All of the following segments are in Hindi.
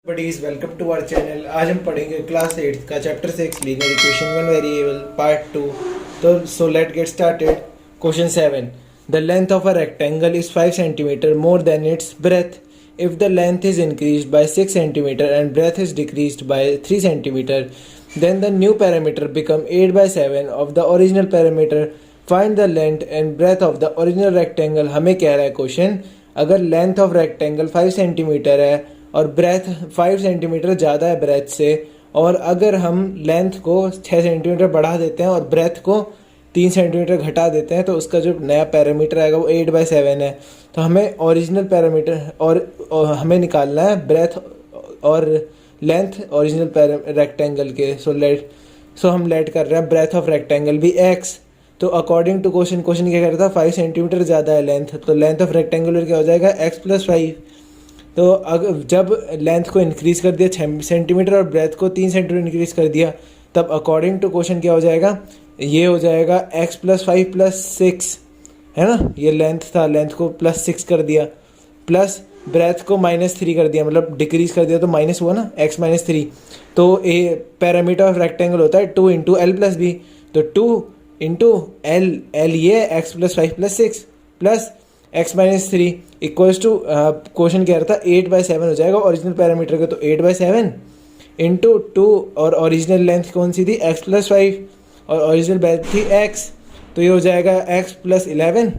Buddies welcome to our channel. आज हम पढ़ेंगे क्लास 8 का chapter 6 linear equation one variable part 2। तो so let get started. Question 7, the length of a rectangle is 5 centimetre more than its breadth. If the length is increased by 6 centimetre and breadth is decreased by 3 centimetre then the new parameter become 8 by 7 of the original parameter. Find the length and breadth of the original rectangle। हमें कह रहा है क्वेश्चन, अगर लेंथ ऑफ रेक्टेंगल 5 सेंटीमीटर है और ब्रेथ 5 सेंटीमीटर ज़्यादा है ब्रेथ से, और अगर हम लेंथ को 6 सेंटीमीटर बढ़ा देते हैं और ब्रेथ को 3 सेंटीमीटर घटा देते हैं तो उसका जो नया पैरामीटर आएगा वो 8 बाई 7 है। तो हमें ओरिजिनल पैरामीटर और हमें निकालना है ब्रेथ और लेंथ ओरिजिनल रेक्टेंगल के। सो हम लेट कर रहे हैं ब्रेथ ऑफ रेक्टेंगल भी x। तो अकॉर्डिंग टू क्वेश्चन क्या कह रहा था, 5 सेंटीमीटर ज़्यादा है लेंथ, तो लेंथ ऑफ रेक्टेंगुलर क्या हो जाएगा x + 5। तो अगर जब लेंथ को इंक्रीज़ कर दिया 6 सेंटीमीटर और ब्रेथ को 3 सेंटीमीटर इंक्रीज़ कर दिया, तब अकॉर्डिंग टू क्वेश्चन क्या हो जाएगा, ये हो जाएगा x + 5 + 6, है ना। ये लेंथ था, लेंथ को +6 कर दिया, प्लस ब्रेथ को -3 कर दिया, मतलब डिक्रीज कर दिया तो माइनस हुआ ना, x - 3। तो ए पैरामीटर ऑफ रेक्टेंगल होता है 2 × l + b। तो 2 × l ये x + 5 + 6 plus x - 3 equals to question कह रहा था 8 बाई 7 हो जाएगा ओरिजिनल पैरामीटर का। तो 8 बाई 7 इंटू 2, और ओरिजिनल लेंथ कौन सी थी, x + 5, और ओरिजिनल ब्रेथ थी x। तो ये हो जाएगा x + 11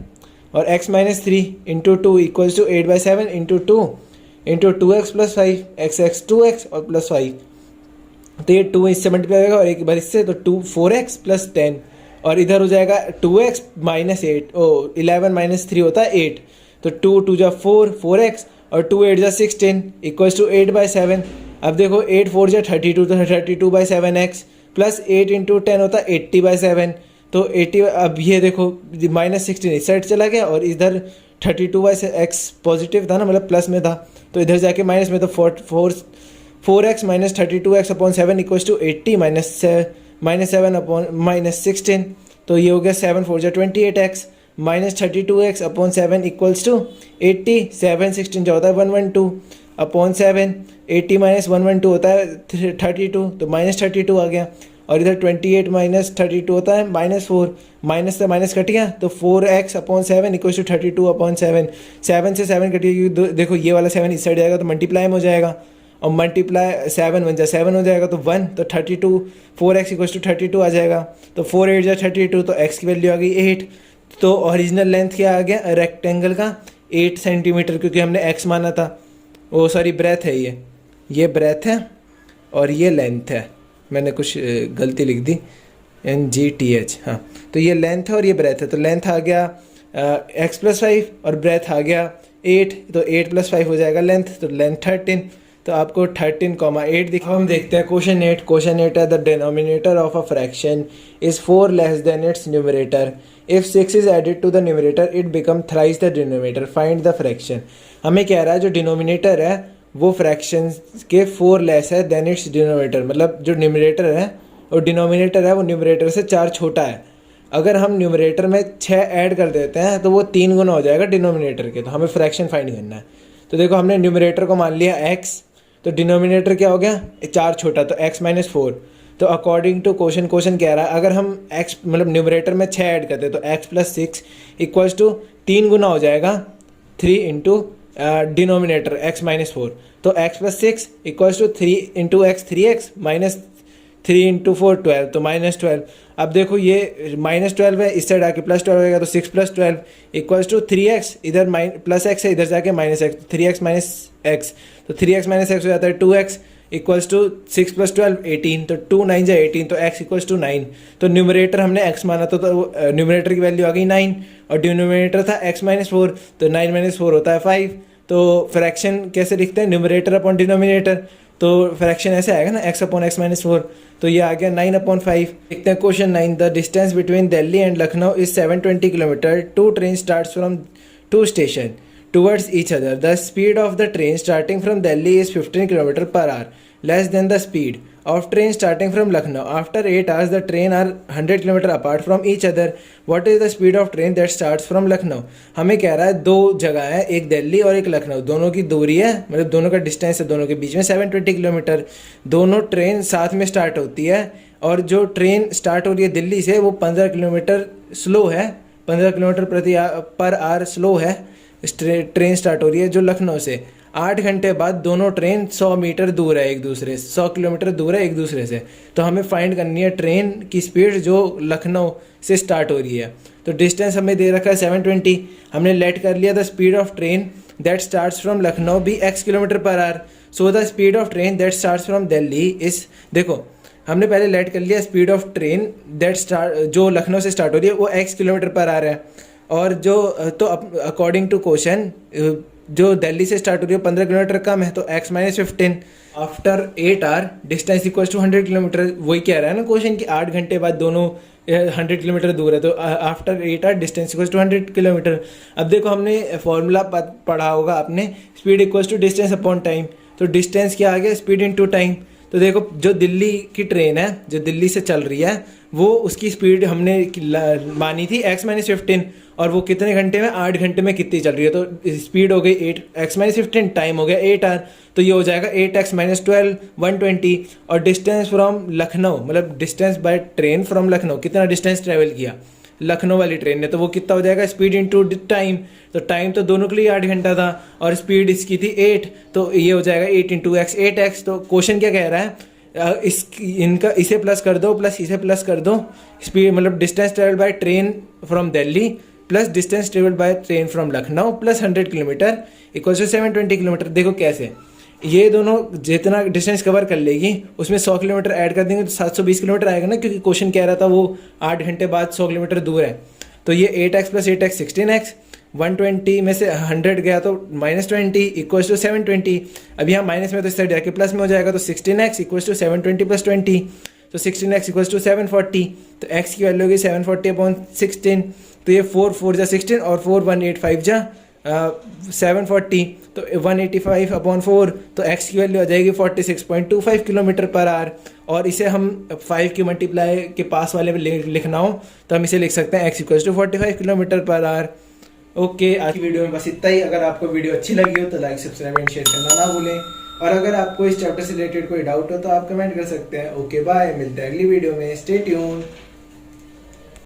और x - 3 into 2 equals to 8 by 7 into 2 into 2x + 5, x 2x और +5। तो ये 2 इससे मल्टीप्लाई होगा और एक बार इससे, तो 4x + 10, और इधर हो जाएगा 2x - 8, 11 - 3 होता है 8। तो 2 × 2 = 4, 4x, और 2 × 8 = 16 इक्वल्स टू 8 बाई 7। अब देखो 8 × 4 = 32, तो 32 बाई 7x प्लस 8 × 10 होता है 80 बाई 7। तो 80, अब ये देखो -16 इस साइड चला गया और इधर 32 बाई x पॉजिटिव था ना, मतलब प्लस में था, तो इधर जाके माइनस में। तो 4x - 32x/7 इक्वल्स टू 80 -7 - 16। तो ये हो गया 7 × 4 = 28x -32x/7 इक्वल्स टू 80। 7 16 जो होता है 112/7, 80 - 112 होता है 32, तो -32 आ गया। और इधर 28 - 32 होता है -4, माइनस से माइनस कट गया, तो 4x/7 इक्वल्स टू 32/7। 7 से 7 कट गया, क्योंकि देखो ये वाला 7 इस साइड जाएगा तो मल्टीप्लाई में हो जाएगा, और मल्टीप्लाई 7 × 1 = 7 हो जाएगा, तो 1, तो 32, 4x इक्वल्स टू 32 आ जाएगा। तो 4 × 8 = 32, तो x की वैल्यू आ गई 8। तो ओरिजिनल लेंथ क्या आ गया रेक्टेंगल का, 8 सेंटीमीटर, क्योंकि हमने x माना था। ओ सॉरी, ब्रेथ है ये ब्रेथ है और ये लेंथ है, मैंने कुछ गलती लिख दी, NGTH, हाँ। तो ये लेंथ है और ये ब्रेथ है। तो लेंथ आ गया x + 5 और ब्रेथ आ गया 8, तो 8 + 5 हो जाएगा लेंथ, तो लेंथ 13। तो आपको 13,8 दिखा। हम देखते हैं क्वेश्चन 8। क्वेश्चन 8 है, the denominator of a fraction is 4 less than its numerator. If 6 is added to the numerator it become thrice the denominator. Find the fraction. हमें कह रहा है जो डिनोमिनेटर है वो फ्रैक्शन के 4 लेस है देन इट्स डिनोमिनेटर, मतलब जो न्यूमरेटर है और डिनोमिनेटर है वो न्यूमरेटर से 4 छोटा है। अगर हम न्यूमरेटर में 6 ऐड कर देते हैं तो वो 3 गुना हो जाएगा डिनोमिनेटर के। तो हमें फ्रैक्शन फाइंड करना है। तो देखो हमने न्यूमरेटर को मान लिया x, तो डिनोमिनेटर क्या हो गया 4 छोटा, तो x - 4। तो अकॉर्डिंग टू क्वेश्चन कह रहा है, अगर हम x मतलब न्यूमरेटर में 6 ऐड करते हैं तो x + 6 इक्वल्स टू 3 गुना हो जाएगा 3 इंटू डिनोमिनेटर x - 4। तो x + 6 equals to 3 into x 3x minus 3 × 4 12, तो -12। अब देखो ये -12 है, इस साइड आके +12 होगा, तो 6 + 12 इक्वल्स टू 3x, इधर +x है, इधर जाके -x, 3x - x, तो 3x - x हो जाता है 2x इक्वल्स टू 6 + 12 18, तो 2 × 9 = 18, तो x इक्वल्स टू 9। तो न्यूमरेटर हमने x माना तो न्यूमरेटर की वैल्यू आ गई 9, और डिनोमिनेटर था x - 4, तो 9 - 4 होता है 5। तो फ्रैक्शन कैसे लिखते हैं, न्यूमरेटर अपॉन डिनोमिनेटर, तो फ्रैक्शन ऐसे आएगा ना, x/x - 4। तो ये आ गया 9/5। देखते हैं question 9। The distance between Delhi and Lucknow is 720 kilometre. 2 train starts from 2 station. towards each other. The speed of the train starting from Delhi is 15 km per hour, less than the speed of train starting from Lucknow. After 8 hours, the train are 100 km apart from each other. What is the speed of train that starts from Lucknow? हमें कह रहा है दो जगह है, एक दिल्ली और एक लखनऊ, दोनों की दूरी है, मतलब दोनों का डिस्टेंस है दोनों के बीच में 720 किलोमीटर. दोनों ट्रेन साथ में स्टार्ट होती है और जो ट्रेन स्टार्ट हो रही है दिल्ली से वो 15 किलोमीटर स्लो है, 15 किलोमीटर पर आवर स्लो है. ट्रेन स्टार्ट हो रही है जो लखनऊ से. 8 घंटे बाद दोनों ट्रेन 100 मीटर दूर है एक दूसरे से, 100 किलोमीटर दूर है एक दूसरे से. तो हमें फाइंड करनी है ट्रेन की स्पीड जो लखनऊ से स्टार्ट हो रही है. तो डिस्टेंस हमें दे रखा है 720. हमने लेट कर लिया the speed of train that starts from Lucknow be x kilometre per hour. So the speed of train that starts from Delhi is, देखो हमने पहले लेट कर लिया speed of train that start जो लखनऊ से स्टार्ट हो रही है वो x किलोमीटर पर आवर है. और जो तो अकॉर्डिंग टू क्वेश्चन जो दिल्ली से स्टार्ट हो रही है 15 किलोमीटर कम है तो x minus 15. After 8 hour distance equal to 100 kilometre. वही कह रहा है ना क्वेश्चन कि 8 घंटे बाद दोनों 100 किलोमीटर दूर है, तो after 8 hour distance equal to 100 kilometre. अब देखो हमने फॉर्मूला पढ़ा होगा आपने, speed equal to distance upon time. तो डिस्टेंस क्या आ गया, स्पीड इनटू टाइम. तो देखो जो दिल्ली की ट्रेन है जो दिल्ली से चल रही है वो उसकी स्पीड हमने मानी थी x माइनस 15 और वो कितने घंटे में, 8 घंटे में कितनी चल रही है. तो स्पीड हो गई 8x माइनस 15, टाइम हो गया 8 आवर. तो ये हो जाएगा 8x माइनस 12 120. और डिस्टेंस फ्रॉम लखनऊ, मतलब distance by train from Lucknow, कितना डिस्टेंस ट्रेवल किया लखनऊ वाली ट्रेन ने, तो वो कितना हो जाएगा, स्पीड इनटू टाइम. तो टाइम तो दोनों के लिए 8 घंटा था और स्पीड इसकी थी 8, तो ये हो जाएगा 8 इंटू एक्स 8x. तो क्वेश्चन क्या कह रहा है, इनका इसे प्लस कर दो प्लस इसे प्लस कर दो, स्पीड मतलब distance travel by train from Delhi plus distance travel by train from Lucknow plus 100 kilometre equal to 720 kilometre. देखो कैसे ये दोनों जितना डिस्टेंस कवर कर लेगी उसमें 100 किलोमीटर ऐड कर देंगे तो 720 किलोमीटर आएगा ना, क्योंकि क्वेश्चन कह रहा था वो 8 घंटे बाद 100 किलोमीटर दूर है. तो ये 8x प्लस 8x 16x, 120 में से 100 गया तो माइनस 20 इक्वल्स टू 720. अब यहाँ माइनस में तो इस साइड जाके प्लस में हो जाएगा, तो 16x इक्वल्स टू 720 प्लस 20, तो 16x इक्वल्स टू 740. तो x की वैल्यू होगी 740 अपॉन 16. तो ये 4 4 जा 16 और 4 185 जा 740, तो 185 अपॉन 4. तो x की वैल्यू आ जाएगी 46.25 किलोमीटर पर आवर. और इसे हम 5 की मल्टीप्लाई के पास वाले में लिखना हो तो हम इसे लिख सकते हैं x equals to 45 kilometre per hour. Okay, आज की वीडियो में बस इतना ही. अगर आपको वीडियो अच्छी लगी हो तो लाइक सब्सक्राइब एंड शेयर करना ना भूलें. और अगर आपको इस चैप्टर से रिलेटेड कोई डाउट हो तो आप कमेंट कर सकते हैं. ओके बाय, मिलते हैं अगली वीडियो में. Stay tuned.